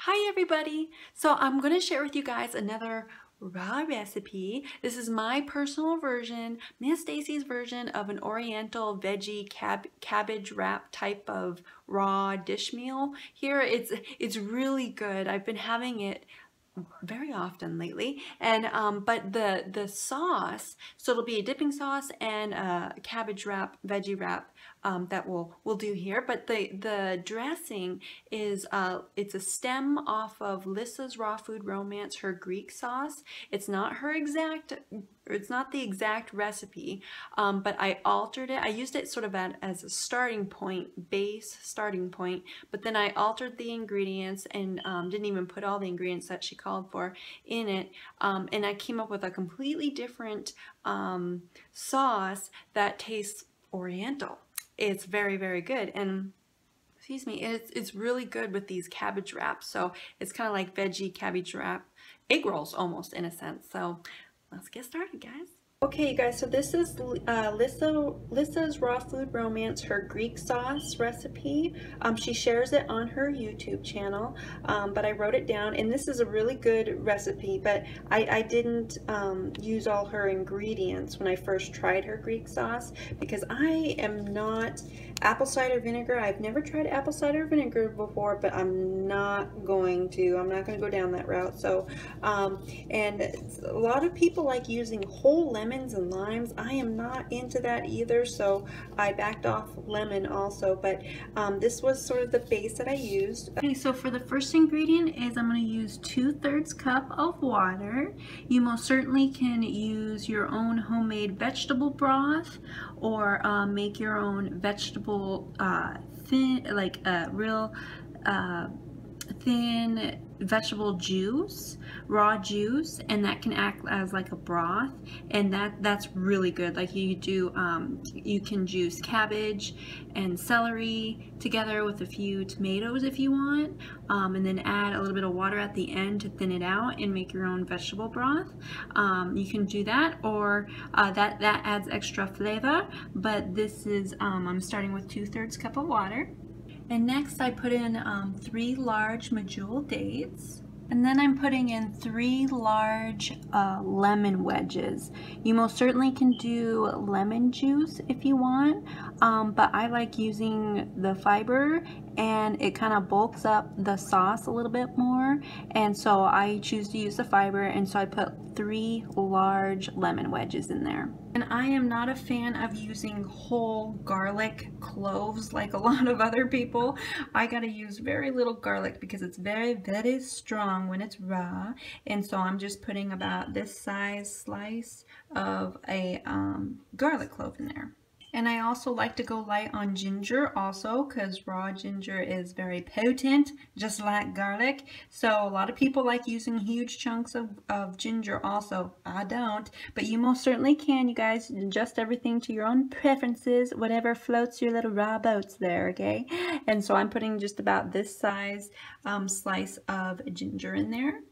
Hi everybody! So I'm going to share with you guys another raw recipe. This is my personal version, Miss Stacy's version of an Oriental veggie cabbage wrap type of raw dish meal. Here it's really good. I've been having it very often lately, and but the sauce, so it'll be a dipping sauce and a cabbage wrap, veggie wrap that we'll do here. But the dressing is it's a stem off of Lissa's Raw Food Romance, her Greek sauce. It's not her exact, it's not the exact recipe, but I altered it. I used it sort of as a starting point, base starting point, but then I altered the ingredients and didn't even put all the ingredients that she called for in it, and I came up with a completely different sauce that tastes Oriental. It's very, very good, and excuse me, it's really good with these cabbage wraps. So it's kind of like veggie cabbage wrap, egg rolls almost in a sense. So let's get started, guys. Okay, you guys, so this is Lissa's Raw Food Romance, her Greek sauce recipe. She shares it on her YouTube channel, but I wrote it down, and this is a really good recipe, but I didn't use all her ingredients when I first tried her Greek sauce because I am not apple cider vinegar. I've never tried apple cider vinegar before, but I'm not going to go down that route. So, and a lot of people like using whole lemons and limes. I am not into that either, so I backed off lemon also, but this was sort of the base that I used. Okay, so for the first ingredient is I'm going to use 2/3 cup of water. You most certainly can use your own homemade vegetable broth, or make your own vegetable thin, like real thin vegetable juice, raw juice, and that can act as like a broth, and that's really good. Like you do, you can juice cabbage and celery together with a few tomatoes if you want, and then add a little bit of water at the end to thin it out and make your own vegetable broth. You can do that, or that adds extra flavor, but this is I'm starting with 2/3 cup of water. And next I put in 3 large medjool dates. And then I'm putting in 3 large lemon wedges. You most certainly can do lemon juice if you want, but I like using the fiber, and it kind of bulks up the sauce a little bit more, and so I choose to use the fiber, and so I put 3 large lemon wedges in there. And I am not a fan of using whole garlic cloves like a lot of other people. I gotta use very little garlic because it's very, very strong when it's raw, and so I'm just putting about this size slice of a garlic clove in there. And I also like to go light on ginger also, because raw ginger is very potent, just like garlic. So a lot of people like using huge chunks of ginger also. I don't, but you most certainly can. You guys adjust everything to your own preferences, whatever floats your little raw boats there, okay? And so I'm putting just about this size slice of ginger in there.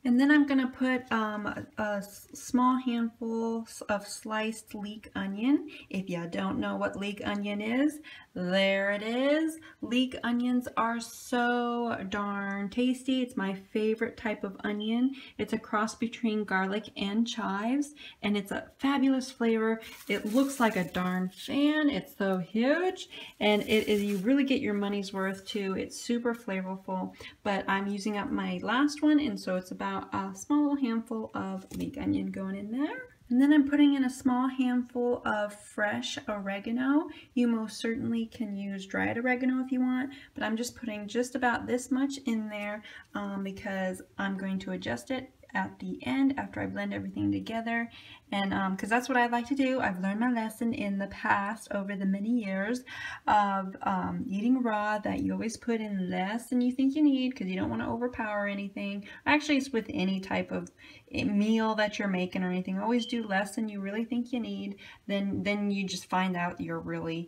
And then I'm going to put a small handful of sliced leek onion. If you don't know what leek onion is, there it is. Leek onions are so darn tasty. It's my favorite type of onion. It's a cross between garlic and chives, and it's a fabulous flavor. It looks like a darn fan. It's so huge, and you really get your money's worth too. It's super flavorful, but I'm using up my last one, and so it's about a small little handful of leek onion going in there. And then I'm putting in a small handful of fresh oregano. You most certainly can use dried oregano if you want, but I'm just putting just about this much in there because I'm going to adjust it at the end after I blend everything together, and because that's what I like to do. I've learned my lesson in the past over the many years of eating raw, that you always put in less than you think you need because you don't want to overpower anything. Actually, it's with any type of meal that you're making or anything. Always do less than you really think you need. Then you just find out you're really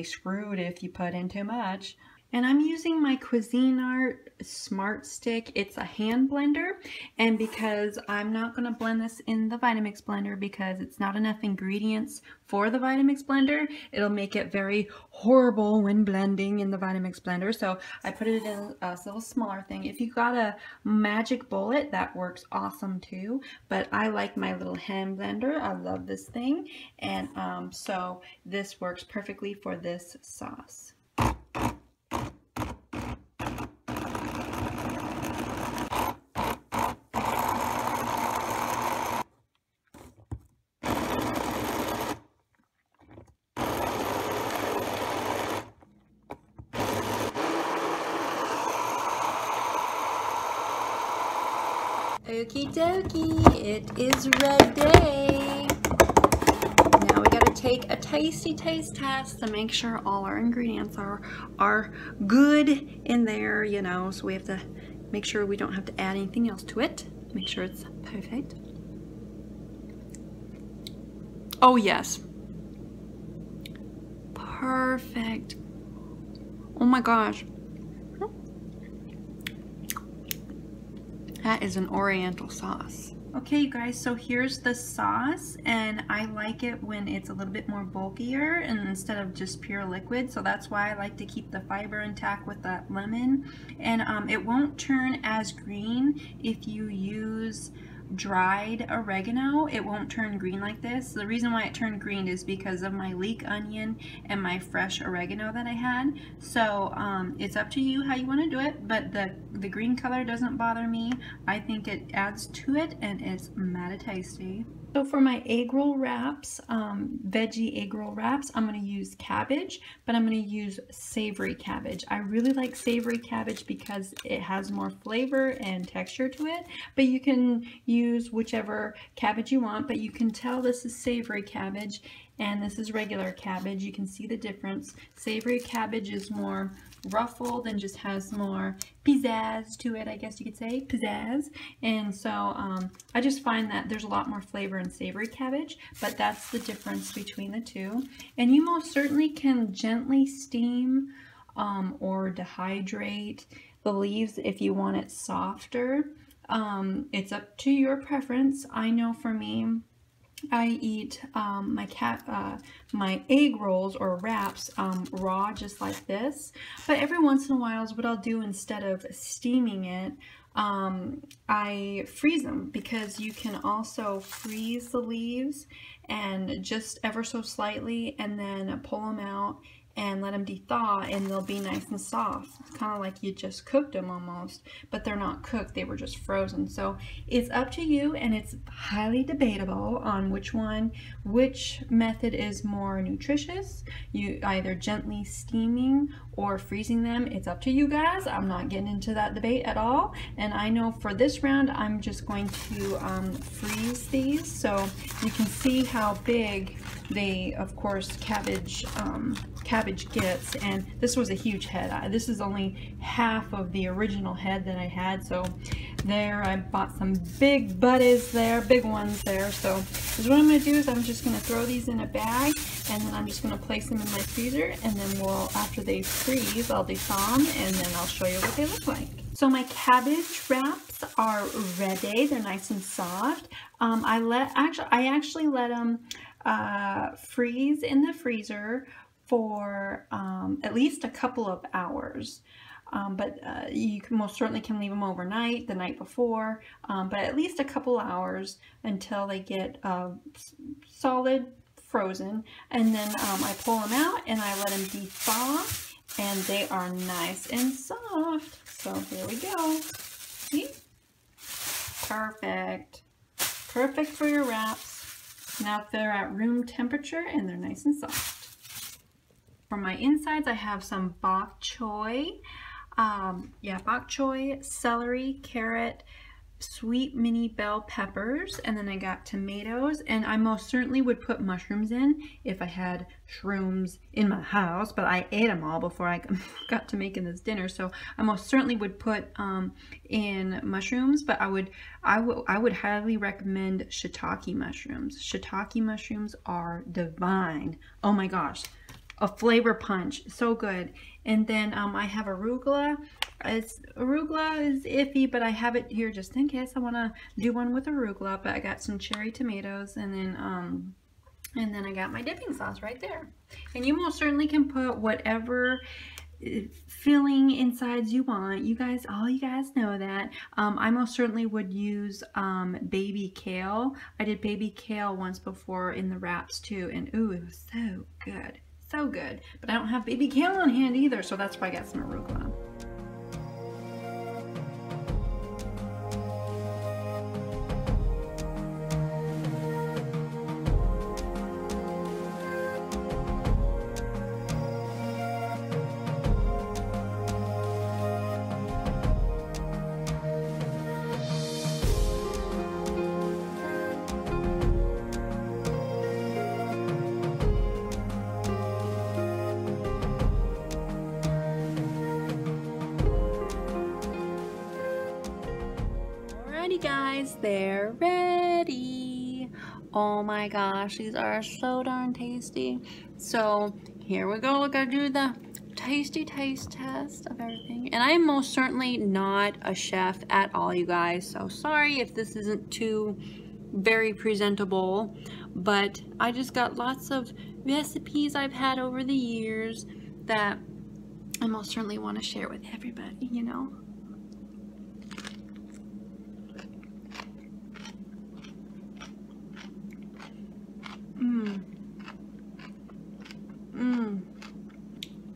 screwed if you put in too much. And I'm using my Cuisinart Smart Stick. It's a hand blender, and because I'm not going to blend this in the Vitamix blender because it's not enough ingredients for the Vitamix blender, it'll make it very horrible when blending in the Vitamix blender. So I put it in a little smaller thing. If you got a magic bullet, that works awesome too, but I like my little hand blender. I love this thing, and so this works perfectly for this sauce. Okie dokie, it is ready. Now we gotta take a tasty taste test to make sure all our ingredients are good in there, you know, so we have to make sure we don't have to add anything else to it. Make sure it's perfect. Oh yes. Perfect. Oh my gosh. That is an Oriental sauce. Okay, you guys, so here's the sauce, and I like it when it's a little bit more bulkier and instead of just pure liquid, so that's why I like to keep the fiber intact with that lemon. And it won't turn as green if you use dried oregano. It won't turn green like this. The reason why it turned green is because of my leek onion and my fresh oregano that I had. So it's up to you how you want to do it, but the green color doesn't bother me. I think it adds to it and it's mighty tasty. So for my egg roll wraps, veggie egg roll wraps, I'm going to use cabbage, but I'm going to use savory cabbage. I really like savory cabbage because it has more flavor and texture to it, but you can use whichever cabbage you want, but you can tell this is savory cabbage and this is regular cabbage. You can see the difference. Savory cabbage is more ruffled and just has more pizzazz to it, I guess you could say, pizzazz. And so I just find that there's a lot more flavor in savory cabbage, but that's the difference between the two. And you most certainly can gently steam or dehydrate the leaves if you want it softer. It's up to your preference. I know for me, I eat my egg rolls or wraps raw, just like this. But every once in a while, what I'll do instead of steaming it, I freeze them, because you can also freeze the leaves and just ever so slightly, and then pull them out and let them de-thaw, and they'll be nice and soft. It's kind of like you just cooked them almost, but they're not cooked, they were just frozen. So it's up to you, and it's highly debatable on which method is more nutritious. You either gently steaming or freezing them. It's up to you guys. I'm not getting into that debate at all. And I know for this round, I'm just going to freeze these, so you can see how big they, of course, cabbage gets. And this was a huge head. This is only half of the original head that I had. So there, I bought some big buddies there, big ones there. So what I'm going to do is I'm just going to throw these in a bag, and then I'm just going to place them in my freezer, and then after they freeze, I'll de-thaw them, and then I'll show you what they look like. So my cabbage wraps are ready. They're nice and soft. I actually let them freeze in the freezer for at least a couple of hours. But you most certainly can leave them overnight, the night before, but at least a couple hours until they get solid frozen. And then I pull them out and I let them de-thaw, and they are nice and soft. So here we go. See? Perfect. Perfect for your wraps. Now if they're at room temperature and they're nice and soft. For my insides, I have some bok choy. Bok choy, celery, carrot, sweet mini bell peppers, and then I got tomatoes, and I most certainly would put mushrooms in if I had shrooms in my house, but I ate them all before I got to making this dinner, so I most certainly would put in mushrooms, but I would highly recommend shiitake mushrooms. Shiitake mushrooms are divine. Oh my gosh, a flavor punch, so good. And then I have arugula. Arugula is iffy, but I have it here just in case I want to do one with arugula. But I got some cherry tomatoes, and then I got my dipping sauce right there. And you most certainly can put whatever filling insides you want. All you guys know that. I most certainly would use baby kale. I did baby kale once before in the wraps too, and ooh, it was so good. So good. But I don't have baby kale on hand either, so that's why I got some arugula. Guys, they're ready. Oh my gosh, these are so darn tasty. So here we go. We're gonna do the tasty taste test of everything. And I'm most certainly not a chef at all, you guys, so sorry if this isn't too very presentable, but I just got lots of recipes I've had over the years that I most certainly want to share with everybody, you know.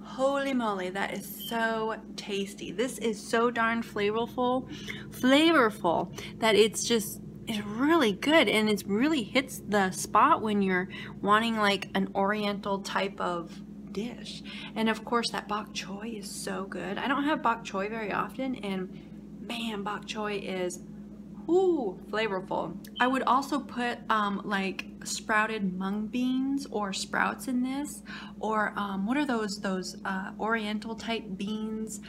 Holy moly, that is so tasty. This is so darn flavorful that it's really good, and it really hits the spot when you're wanting like an oriental type of dish. And of course that bok choy is so good. I don't have bok choy very often, and man, bok choy is flavorful. I would also put like sprouted mung beans or sprouts in this, or what are those oriental type beans?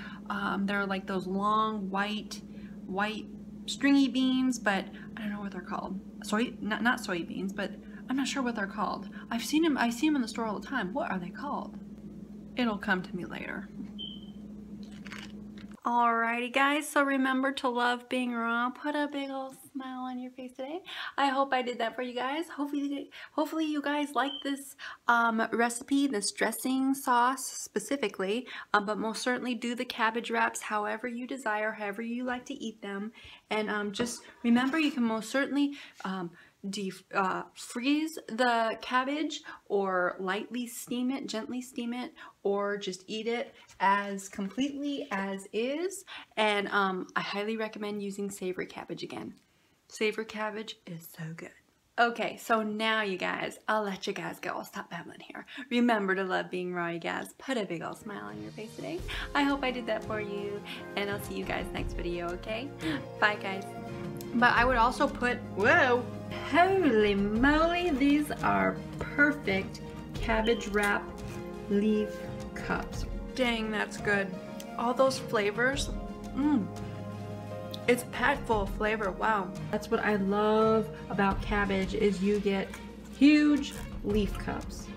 They're like those long white stringy beans, but I don't know what they're called. Not soybeans, but I'm not sure what they're called. I see them in the store all the time. What are they called? It'll come to me later. Alrighty guys, so remember to love being raw. Put a big old smile on your face today. I hope I did that for you guys. Hopefully you guys like this recipe, this dressing sauce specifically, but most certainly do the cabbage wraps however you desire, however you like to eat them. And just remember, you can most certainly freeze the cabbage, or lightly steam it, gently steam it, or just eat it as completely as is. And I highly recommend using savory cabbage again. Savory cabbage is so good. Okay, so now you guys, I'll let you guys go. I'll stop babbling here. Remember to love being raw, you guys. Put a big old smile on your face today. I hope I did that for you, and I'll see you guys next video, okay? Bye guys. But I would also put, whoa, holy moly, these are perfect cabbage wrap leaf cups. Dang, that's good. All those flavors, it's packed full of flavor. Wow. That's what I love about cabbage, is you get huge leaf cups.